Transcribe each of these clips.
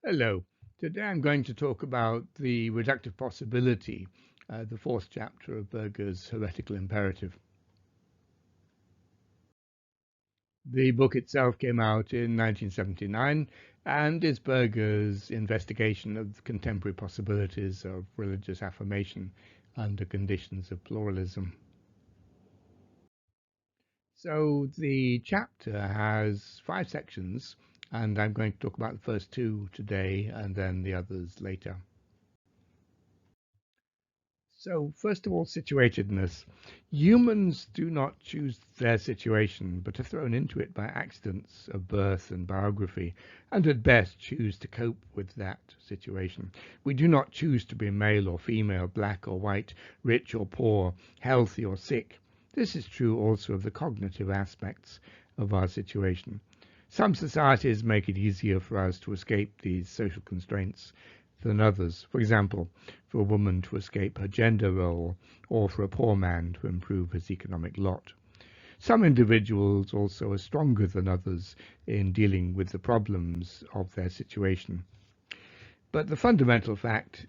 Hello. Today I'm going to talk about the reductive possibility, the fourth chapter of Berger's Heretical Imperative. The book itself came out in 1979 and is Berger's investigation of contemporary possibilities of religious affirmation under conditions of pluralism. So the chapter has 5 sections, and I'm going to talk about the first 2 today and then the others later. So, first of all, situatedness. Humans do not choose their situation, but are thrown into it by accidents of birth and biography, and at best choose to cope with that situation. We do not choose to be male or female, black or white, rich or poor, healthy or sick. This is true also of the cognitive aspects of our situation. Some societies make it easier for us to escape these social constraints than others. For example, for a woman to escape her gender role, or for a poor man to improve his economic lot. Some individuals also are stronger than others in dealing with the problems of their situation. But the fundamental fact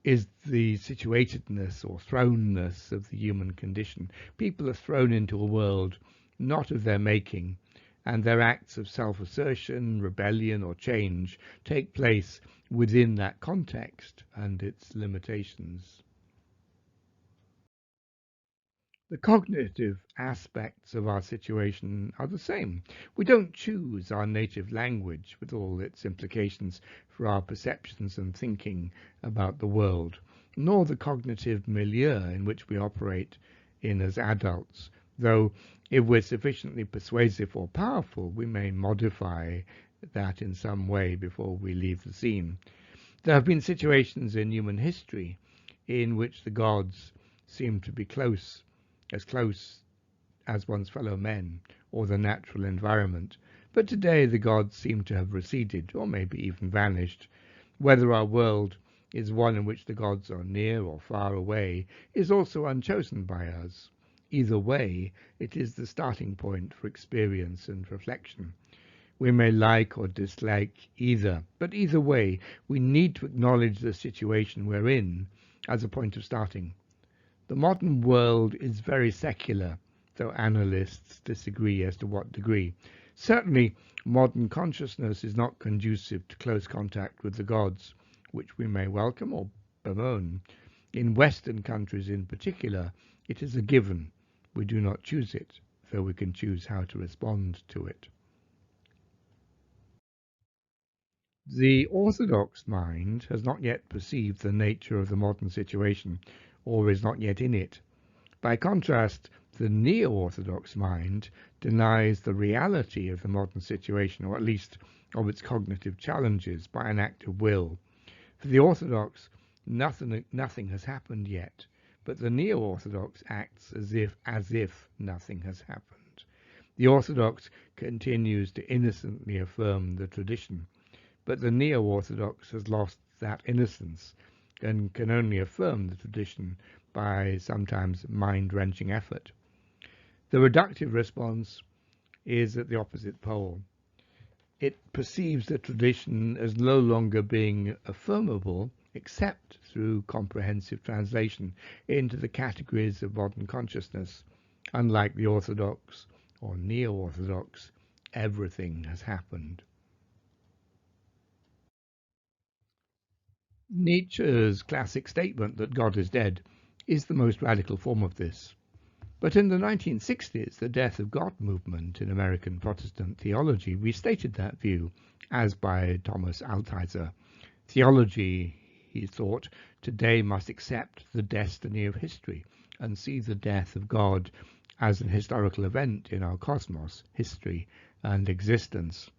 is the situatedness or thrownness of the human condition. People are thrown into a world not of their making, and their acts of self-assertion, rebellion, or change take place within that context and its limitations. The cognitive aspects of our situation are the same. We don't choose our native language with all its implications for our perceptions and thinking about the world, nor the cognitive milieu in which we operate in as adults, though if we're sufficiently persuasive or powerful, we may modify that in some way before we leave the scene. There have been situations in human history in which the gods seem to be close as one's fellow men or the natural environment, but today the gods seem to have receded or maybe even vanished. Whether our world is one in which the gods are near or far away is also unchosen by us. Either way, it is the starting point for experience and reflection. We may like or dislike either, but either way, we need to acknowledge the situation we're in as a point of starting. The modern world is very secular, though analysts disagree as to what degree. Certainly, modern consciousness is not conducive to close contact with the gods, which we may welcome or bemoan. In Western countries in particular, it is a given. We do not choose it, though we can choose how to respond to it. The orthodox mind has not yet perceived the nature of the modern situation, or is not yet in it. By contrast, the neo-orthodox mind denies the reality of the modern situation, or at least of its cognitive challenges, by an act of will. For the orthodox, nothing has happened yet, but the neo-orthodox acts as if nothing has happened. The orthodox continues to innocently affirm the tradition, but the neo-orthodox has lost that innocence and can only affirm the tradition by sometimes mind-wrenching effort. The reductive response is at the opposite pole. It perceives the tradition as no longer being affirmable except through comprehensive translation into the categories of modern consciousness. Unlike the orthodox or neo-orthodox, everything has happened. Nietzsche's classic statement that God is dead is the most radical form of this. But in the 1960s, the Death of God movement in American Protestant theology restated that view, as by Thomas Altizer. Theology, he thought, today must accept the destiny of history and see the death of God as an historical event in our cosmos, history, and existence.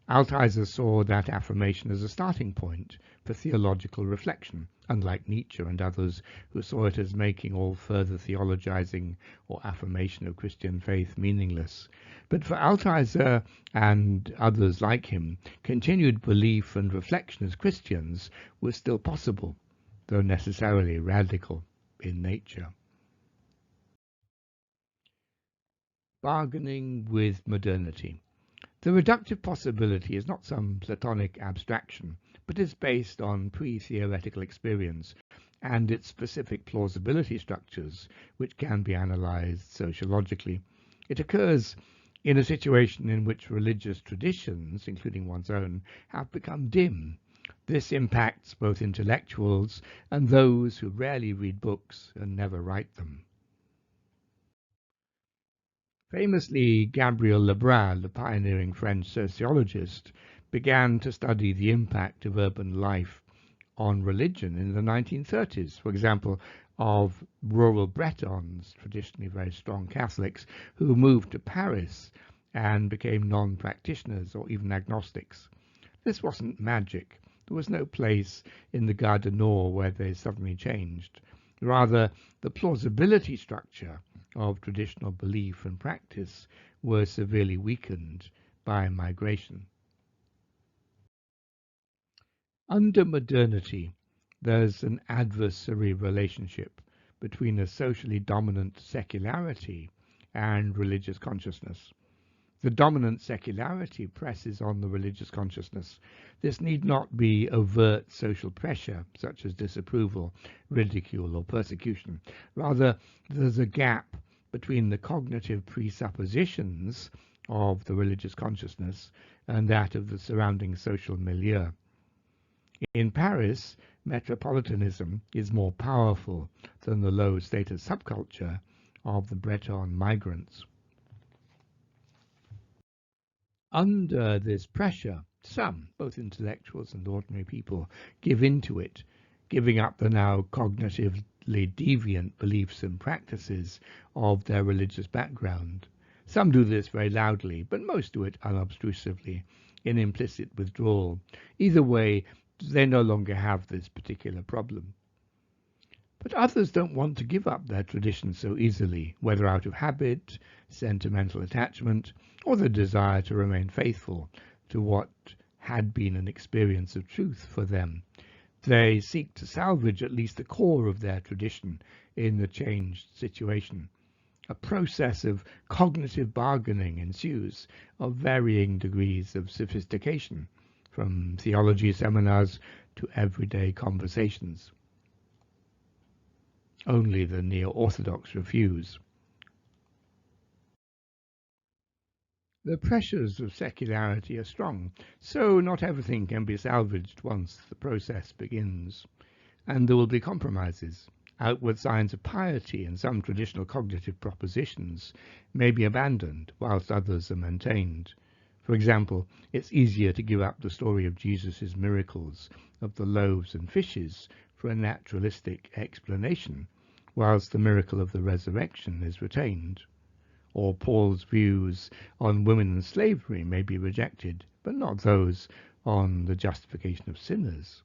Altizer saw that affirmation as a starting point for theological reflection, unlike Nietzsche and others who saw it as making all further theologizing or affirmation of Christian faith meaningless. But for Altizer and others like him, continued belief and reflection as Christians was still possible, though necessarily radical in nature. Bargaining with modernity. The reductive possibility is not some Platonic abstraction, but is based on pre-theoretical experience and its specific plausibility structures, which can be analyzed sociologically. It occurs in a situation in which religious traditions, including one's own, have become dim. This impacts both intellectuals and those who rarely read books and never write them. Famously, Gabriel LeBras, the pioneering French sociologist, began to study the impact of urban life on religion in the 1930s, for example, of rural Bretons, traditionally very strong Catholics, who moved to Paris and became non-practitioners or even agnostics. This wasn't magic. There was no place in the Gare du Nord where they suddenly changed. Rather, the plausibility structure of traditional belief and practice were severely weakened by migration. Under modernity, there's an adversary relationship between a socially dominant secularity and religious consciousness. The dominant secularity presses on the religious consciousness. This need not be overt social pressure, such as disapproval, ridicule, or persecution. Rather, there's a gap between the cognitive presuppositions of the religious consciousness and that of the surrounding social milieu. In Paris, metropolitanism is more powerful than the low-status subculture of the Breton migrants. Under this pressure, some, both intellectuals and ordinary people, give in to it, giving up the now cognitively deviant beliefs and practices of their religious background. Some do this very loudly, but most do it unobtrusively, in implicit withdrawal. Either way, they no longer have this particular problem. But others don't want to give up their tradition so easily, whether out of habit, sentimental attachment, or the desire to remain faithful to what had been an experience of truth for them. They seek to salvage at least the core of their tradition in the changed situation. A process of cognitive bargaining ensues of varying degrees of sophistication, from theology seminars to everyday conversations. Only the neo-orthodox refuse. The pressures of secularity are strong, so not everything can be salvaged once the process begins, and there will be compromises. Outward signs of piety and some traditional cognitive propositions may be abandoned, whilst others are maintained. For example, it's easier to give up the story of Jesus' miracles of the loaves and fishes for a naturalistic explanation, whilst the miracle of the resurrection is retained. Or Paul's views on women and slavery may be rejected, but not those on the justification of sinners.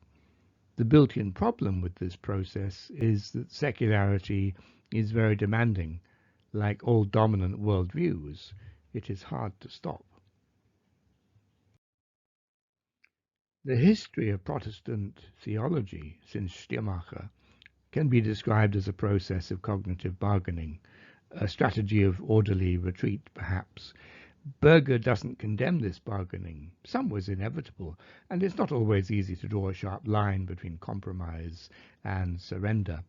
The built-in problem with this process is that secularity is very demanding. Like all dominant worldviews, it is hard to stop. The history of Protestant theology since Schleiermacher can be described as a process of cognitive bargaining, a strategy of orderly retreat, perhaps. Berger doesn't condemn this bargaining. Some was inevitable, and it's not always easy to draw a sharp line between compromise and surrender.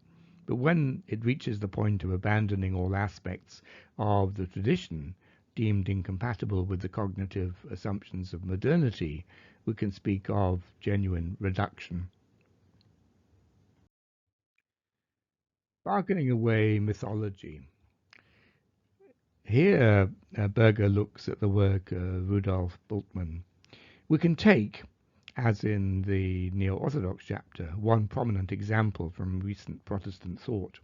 But when it reaches the point of abandoning all aspects of the tradition deemed incompatible with the cognitive assumptions of modernity, we can speak of genuine reduction. Bargaining away mythology. Here, Berger looks at the work of Rudolf Bultmann. We can take, as in the Neo-Orthodox chapter, one prominent example from recent Protestant thought.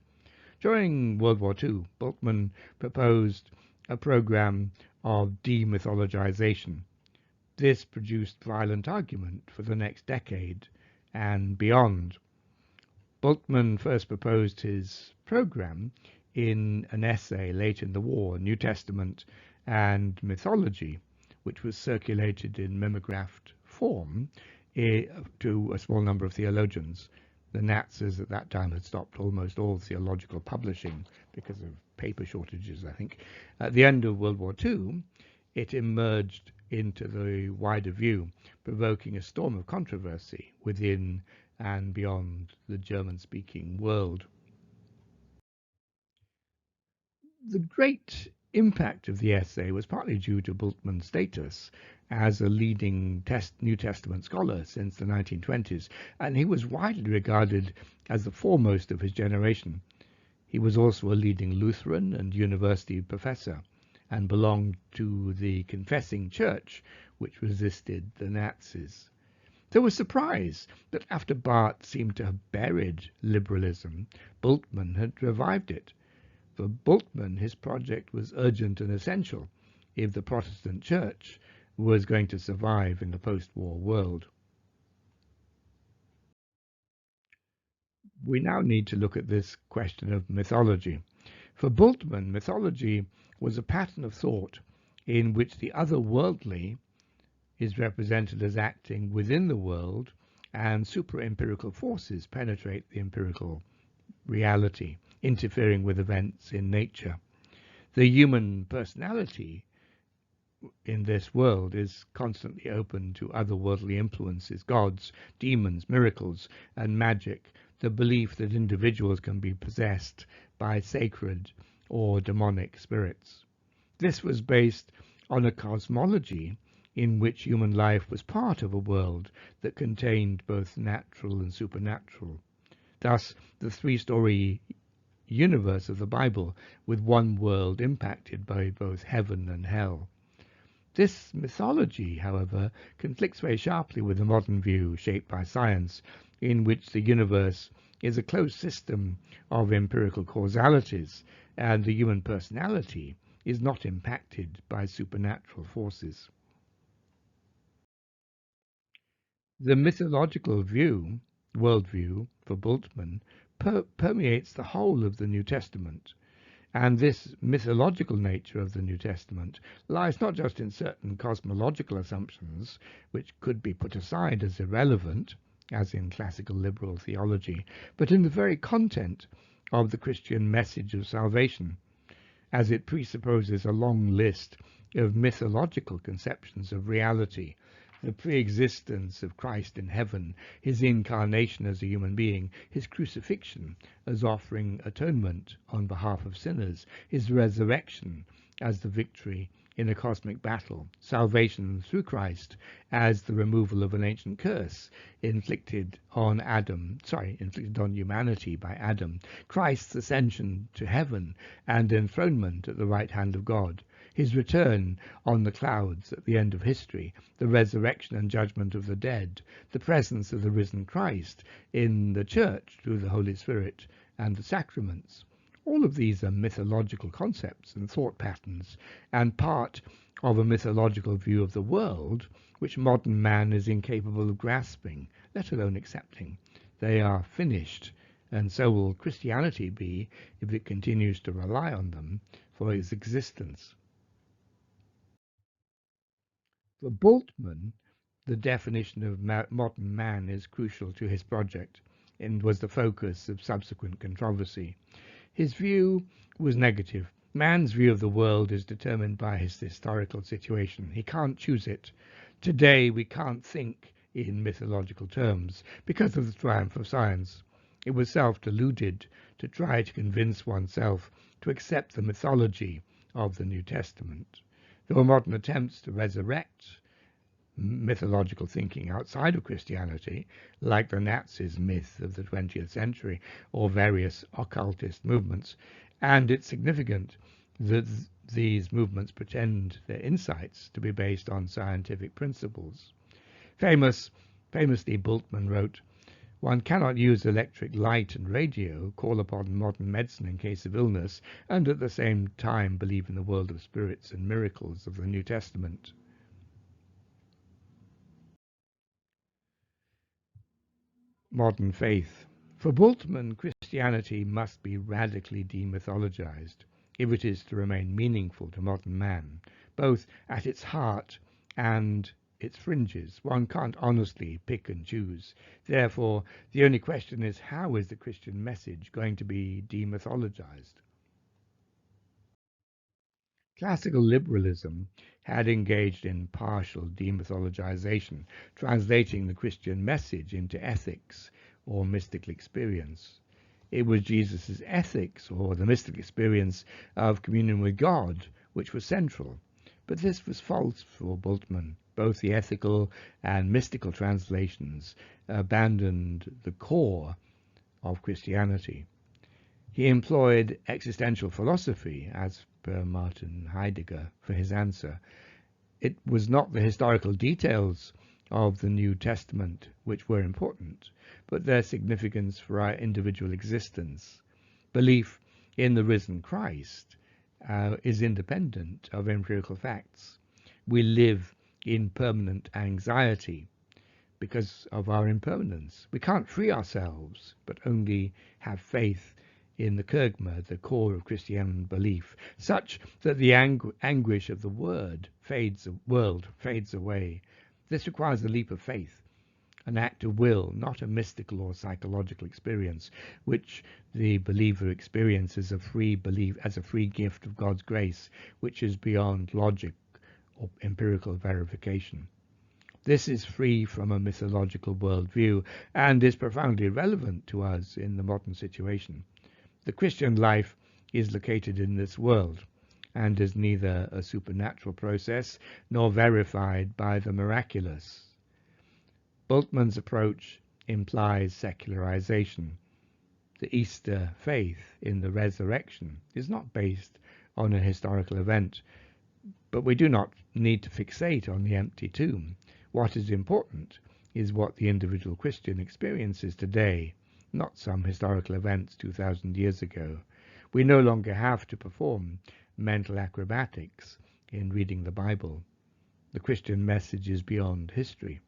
During World War II, Bultmann proposed a program of demythologization. This produced violent argument for the next decade and beyond. Bultmann first proposed his program in an essay late in the war, New Testament and Mythology, which was circulated in mimeographed form to a small number of theologians. The Nazis at that time had stopped almost all theological publishing because of paper shortages, I think. At the end of World War II, it emerged into the wider view, provoking a storm of controversy within and beyond the German-speaking world. The great impact of the essay was partly due to Bultmann's status as a leading New Testament scholar since the 1920s, and he was widely regarded as the foremost of his generation. He was also a leading Lutheran and university professor, and belonged to the Confessing Church, which resisted the Nazis. There was surprise that after Barth seemed to have buried liberalism, Bultmann had revived it. For Bultmann, his project was urgent and essential if the Protestant Church was going to survive in the post-war world. We now need to look at this question of mythology. For Bultmann, mythology was a pattern of thought in which the otherworldly is represented as acting within the world and super-empirical forces penetrate the empirical reality, interfering with events in nature. The human personality in this world is constantly open to otherworldly influences, gods, demons, miracles, and magic, the belief that individuals can be possessed by sacred or demonic spirits. This was based on a cosmology in which human life was part of a world that contained both natural and supernatural. Thus, the three-story universe of the Bible, with one world impacted by both heaven and hell. This mythology, however, conflicts very sharply with the modern view shaped by science, in which the universe is a closed system of empirical causalities, and the human personality is not impacted by supernatural forces. The mythological worldview, for Bultmann, permeates the whole of the New Testament, and this mythological nature of the New Testament lies not just in certain cosmological assumptions, which could be put aside as irrelevant, as in classical liberal theology, but in the very content of the Christian message of salvation, as it presupposes a long list of mythological conceptions of reality, the pre-existence of Christ in heaven, his incarnation as a human being, his crucifixion as offering atonement on behalf of sinners, his resurrection as the victory in a cosmic battle, salvation through Christ as the removal of an ancient curse inflicted on humanity by Adam, Christ's ascension to heaven and enthronement at the right hand of God, his return on the clouds at the end of history, the resurrection and judgment of the dead, the presence of the risen Christ in the church through the Holy Spirit and the sacraments. All of these are mythological concepts and thought patterns, and part of a mythological view of the world which modern man is incapable of grasping, let alone accepting. They are finished, and so will Christianity be if it continues to rely on them for its existence. For Bultmann, the definition of modern man is crucial to his project and was the focus of subsequent controversy. His view was negative. Man's view of the world is determined by his historical situation. He can't choose it. Today we can't think in mythological terms because of the triumph of science. It was self-deluded to try to convince oneself to accept the mythology of the New Testament. There were modern attempts to resurrect mythological thinking outside of Christianity, like the Nazis' myth of the 20th century or various occultist movements, and it's significant that these movements pretend their insights to be based on scientific principles. Famously, Bultmann wrote, "One cannot use electric light and radio, call upon modern medicine in case of illness, and at the same time believe in the world of spirits and miracles of the New Testament." Modern faith. For Bultmann, Christianity must be radically demythologized if it is to remain meaningful to modern man, both at its heart and its fringes. One can't honestly pick and choose. Therefore, the only question is, how is the Christian message going to be demythologized? Classical liberalism had engaged in partial demythologization, translating the Christian message into ethics or mystical experience. It was Jesus' ethics or the mystical experience of communion with God which was central. But this was false for Bultmann. Both the ethical and mystical translations abandoned the core of Christianity. He employed existential philosophy, as per Martin Heidegger, for his answer. It was not the historical details of the New Testament which were important, but their significance for our individual existence. Belief in the risen Christ is independent of empirical facts. We live in permanent anxiety because of our impermanence. We can't free ourselves, but only have faith in the kerygma, the core of Christian belief, such that the anguish of the world fades away. This requires a leap of faith, an act of will, not a mystical or psychological experience, which the believer experiences as a free gift of God's grace, which is beyond logic or empirical verification. This is free from a mythological worldview and is profoundly relevant to us in the modern situation. The Christian life is located in this world and is neither a supernatural process nor verified by the miraculous. Bultmann's approach implies secularization. The Easter faith in the resurrection is not based on a historical event, but we do not need to fixate on the empty tomb. What is important is what the individual Christian experiences today, not some historical events 2,000 years ago. We no longer have to perform mental acrobatics in reading the Bible. The Christian message is beyond history.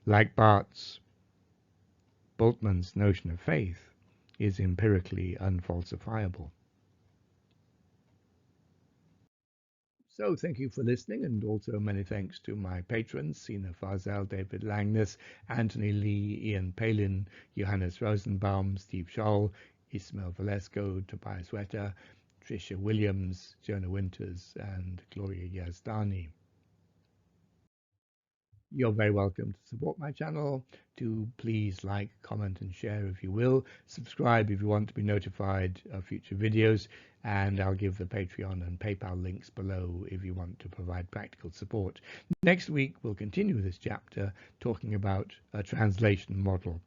Like Barth's, Bultmann's notion of faith is empirically unfalsifiable. So thank you for listening, and also many thanks to my patrons, Sina Fazel, David Langness, Anthony Lee, Ian Palin, Johannes Rosenbaum, Steve Scholl, Ismail Valesco, Tobias Wetter, Tricia Williams, Jonah Winters, and Gloria Yazdani. You're very welcome to support my channel. Do please like, comment, and share if you will. Subscribe if you want to be notified of future videos, and I'll give the Patreon and PayPal links below if you want to provide practical support. Next week, we'll continue this chapter talking about a translation model.